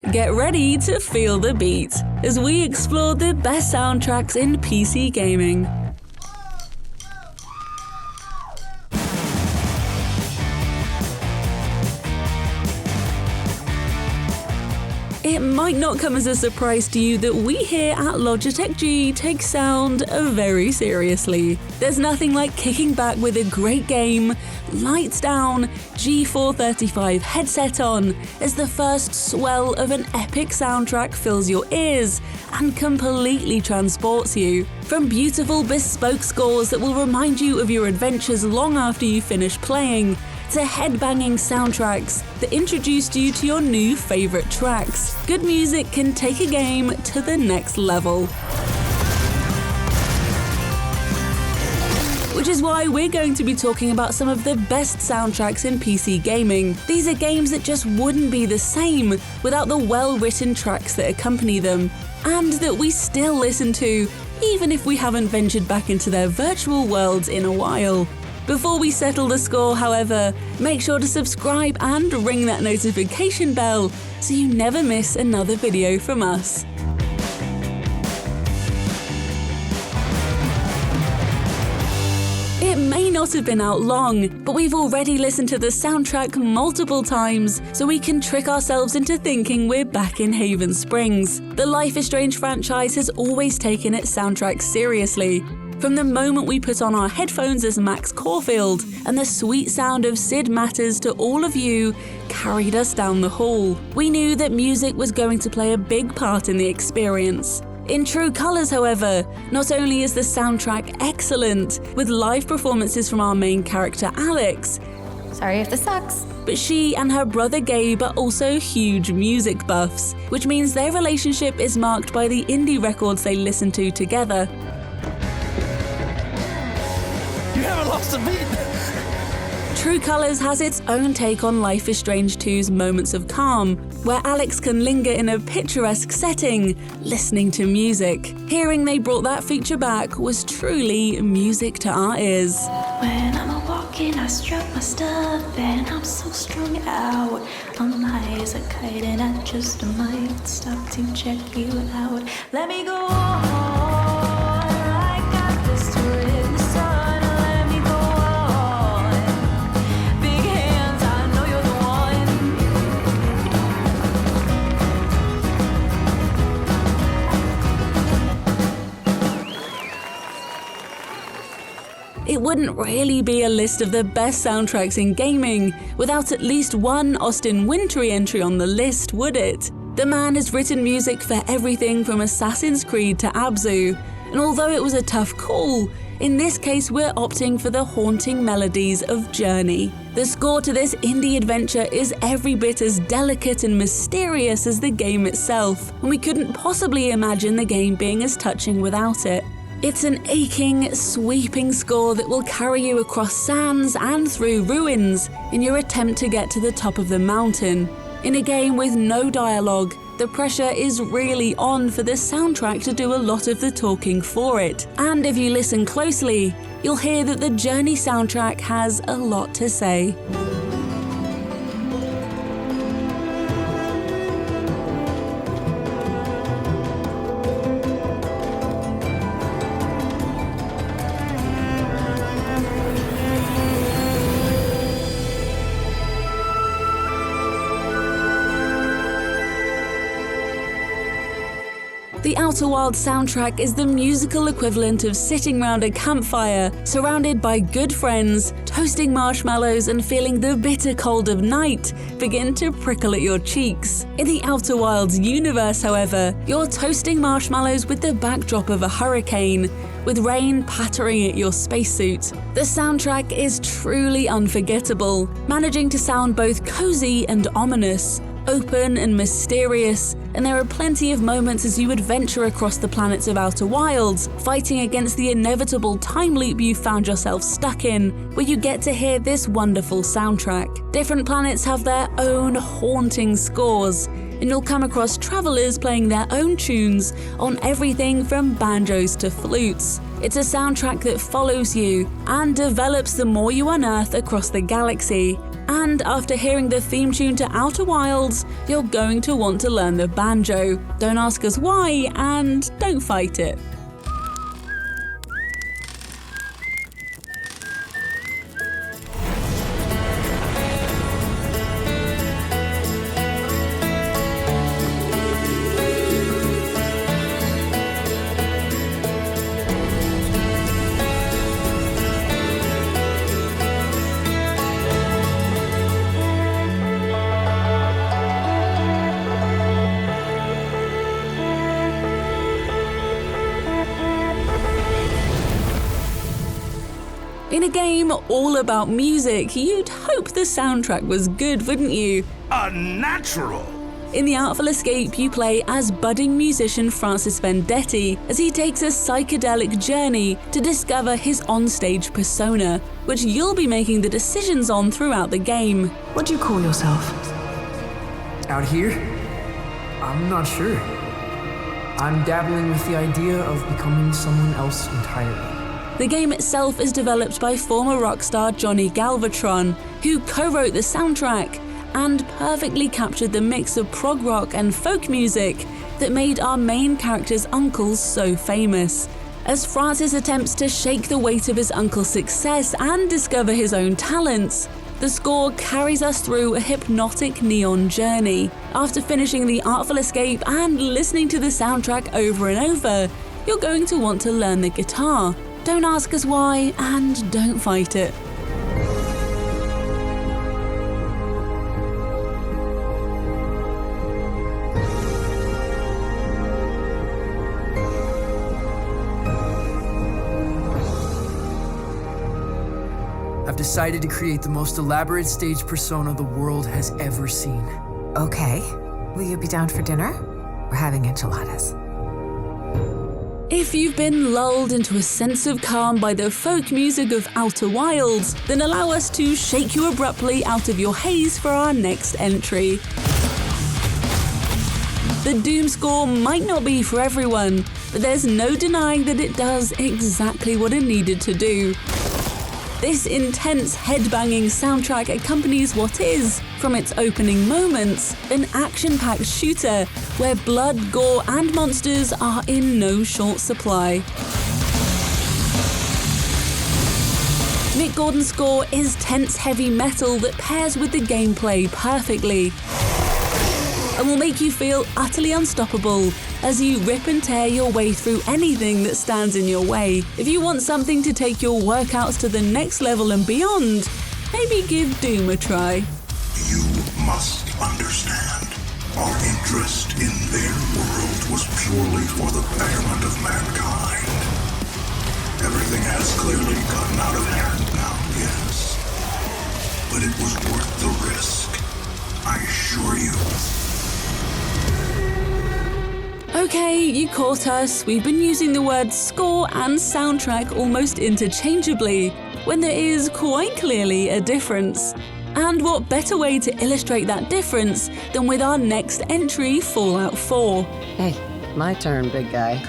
Get ready to feel the beat as we explore the best soundtracks in PC gaming. It might not come as a surprise to you that we here at Logitech G take sound very seriously. There's nothing like kicking back with a great game, lights down, G435 headset on, as the first swell of an epic soundtrack fills your ears and completely transports you. From beautiful bespoke scores that will remind you of your adventures long after you finish playing, to headbanging soundtracks that introduced you to your new favorite tracks, good music can take a game to the next level. Which is why we're going to be talking about some of the best soundtracks in PC gaming. These are games that just wouldn't be the same without the well-written tracks that accompany them, and that we still listen to, even if we haven't ventured back into their virtual worlds in a while. Before we settle the score, however, make sure to subscribe and ring that notification bell so you never miss another video from us. It may not have been out long, but we've already listened to the soundtrack multiple times, so we can trick ourselves into thinking we're back in Haven Springs. The Life is Strange franchise has always taken its soundtrack seriously. From the moment we put on our headphones as Max Caulfield, and the sweet sound of Sid Matters to All of You carried us down the hall, we knew that music was going to play a big part in the experience. In true colours, however, not only is the soundtrack excellent, with live performances from our main character Alex, sorry if this sucks, but she and her brother Gabe are also huge music buffs, which means their relationship is marked by the indie records they listen to together. You haven't lost a beat! True Colours has its own take on Life is Strange 2's Moments of Calm, where Alex can linger in a picturesque setting, listening to music. Hearing they brought that feature back was truly music to our ears. When I'm walking, I strut my stuff, and I'm so strung out. I'm high as a kite, and I just might stop to check you out. Let me go on, I got this to in the sun. It wouldn't really be a list of the best soundtracks in gaming without at least one Austin Wintory entry on the list, would it? The man has written music for everything from Assassin's Creed to Abzu, and although it was a tough call, in this case we're opting for the haunting melodies of Journey. The score to this indie adventure is every bit as delicate and mysterious as the game itself, and we couldn't possibly imagine the game being as touching without it. It's an aching, sweeping score that will carry you across sands and through ruins in your attempt to get to the top of the mountain. In a game with no dialogue, the pressure is really on for the soundtrack to do a lot of the talking for it. And if you listen closely, you'll hear that the Journey soundtrack has a lot to say. The Outer Wilds soundtrack is the musical equivalent of sitting round a campfire, surrounded by good friends, toasting marshmallows and feeling the bitter cold of night begin to prickle at your cheeks. In the Outer Wilds universe, however, you're toasting marshmallows with the backdrop of a hurricane, with rain pattering at your spacesuit. The soundtrack is truly unforgettable, managing to sound both cozy and ominous, open and mysterious, and there are plenty of moments as you adventure across the planets of Outer Wilds, fighting against the inevitable time loop you found yourself stuck in, where you get to hear this wonderful soundtrack. Different planets have their own haunting scores, and you'll come across travelers playing their own tunes on everything from banjos to flutes. It's a soundtrack that follows you and develops the more you unearth across the galaxy, And after hearing the theme tune to Outer Wilds, you're going to want to learn the banjo. Don't ask us why, and don't fight it. In a game all about music, you'd hope the soundtrack was good, wouldn't you? Unnatural! In the Artful Escape, you play as budding musician Francis Vendetti as he takes a psychedelic journey to discover his onstage persona, which you'll be making the decisions on throughout the game. What do you call yourself? Out here? I'm not sure. I'm dabbling with the idea of becoming someone else entirely. The game itself is developed by former rock star Johnny Galvatron, who co-wrote the soundtrack and perfectly captured the mix of prog rock and folk music that made our main character's uncles so famous. As Francis attempts to shake the weight of his uncle's success and discover his own talents, the score carries us through a hypnotic neon journey. After finishing the Artful Escape and listening to the soundtrack over and over, you're going to want to learn the guitar. Don't ask us why, and don't fight it. I've decided to create the most elaborate stage persona the world has ever seen. Okay. Will you be down for dinner? We're having enchiladas. If you've been lulled into a sense of calm by the folk music of Outer Wilds, then allow us to shake you abruptly out of your haze for our next entry. The Doom score might not be for everyone, but there's no denying that it does exactly what it needed to do. This intense headbanging soundtrack accompanies what is, from its opening moments, an action-packed shooter where blood, gore and monsters are in no short supply. Mick Gordon's score is tense heavy metal that pairs with the gameplay perfectly and will make you feel utterly unstoppable as you rip and tear your way through anything that stands in your way. If you want something to take your workouts to the next level and beyond, maybe give Doom a try. You must understand, our interest in their world was purely for the betterment of mankind. Everything has clearly gotten out of hand now, yes. But it was worth the risk, I assure you. Okay, you caught us. We've been using the words score and soundtrack almost interchangeably, when there is quite clearly a difference. And what better way to illustrate that difference than with our next entry, Fallout 4. Hey, my turn, big guy.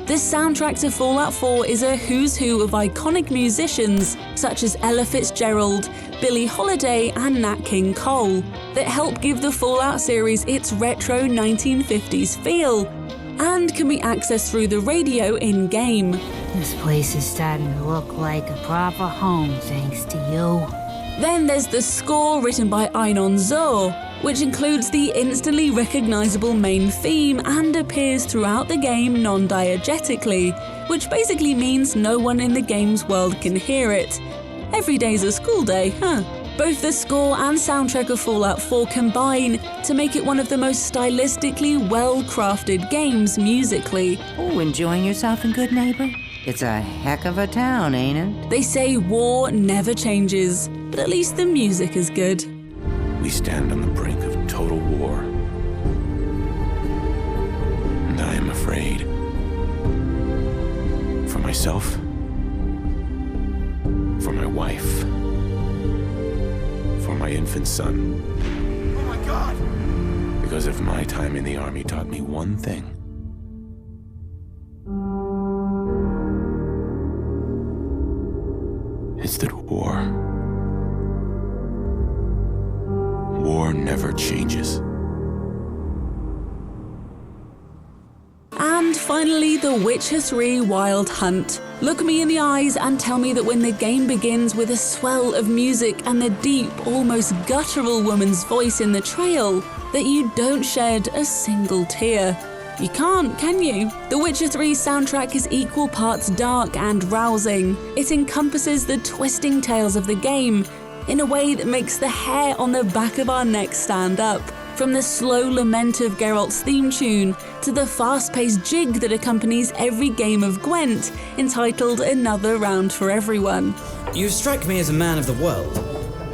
The soundtrack to Fallout 4 is a who's who of iconic musicians such as Ella Fitzgerald, Billie Holiday and Nat King Cole that help give the Fallout series its retro 1950s feel and can be accessed through the radio in-game. This place is starting to look like a proper home thanks to you. Then there's the score written by Einon Zor, which includes the instantly recognizable main theme and appears throughout the game non-diegetically, which basically means no one in the game's world can hear it. Every day's a school day, huh? Both the score and soundtrack of Fallout 4 combine to make it one of the most stylistically well-crafted games musically. Oh, enjoying yourself in Good Neighbor? It's a heck of a town, ain't it? They say war never changes, but at least the music is good. We stand on the brink of total war. And I am afraid. For myself. For my wife. For my infant son. Oh my God! Because if my time in the army taught me one thing, it's that war score never changes. And finally, The Witcher 3 Wild Hunt. Look me in the eyes and tell me that when the game begins with a swell of music and the deep, almost guttural woman's voice in the trail, that you don't shed a single tear. You can't, can you? The Witcher 3 soundtrack is equal parts dark and rousing. It encompasses the twisting tales of the game in a way that makes the hair on the back of our necks stand up. From the slow lament of Geralt's theme tune to the fast-paced jig that accompanies every game of Gwent, entitled Another Round for Everyone. You strike me as a man of the world.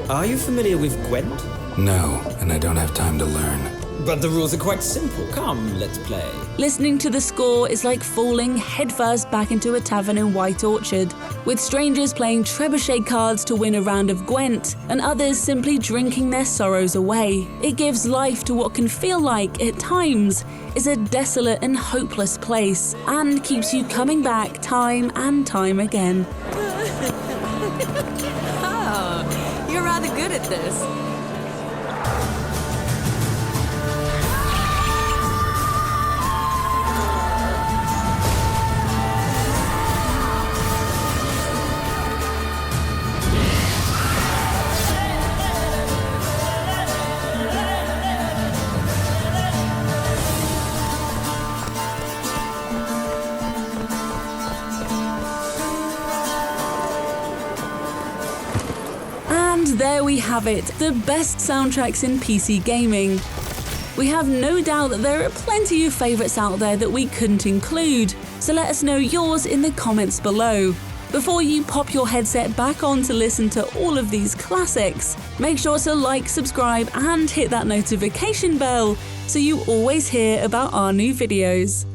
Are you familiar with Gwent? No, and I don't have time to learn. But the rules are quite simple. Come, let's play. Listening to the score is like falling headfirst back into a tavern in White Orchard, with strangers playing trebuchet cards to win a round of Gwent, and others simply drinking their sorrows away. It gives life to what can feel like, at times, is a desolate and hopeless place, and keeps you coming back time and time again. Oh, you're rather good at this. There we have it, the best soundtracks in PC gaming. We have no doubt that there are plenty of favourites out there that we couldn't include, so let us know yours in the comments below. Before you pop your headset back on to listen to all of these classics, make sure to like, subscribe and hit that notification bell so you always hear about our new videos.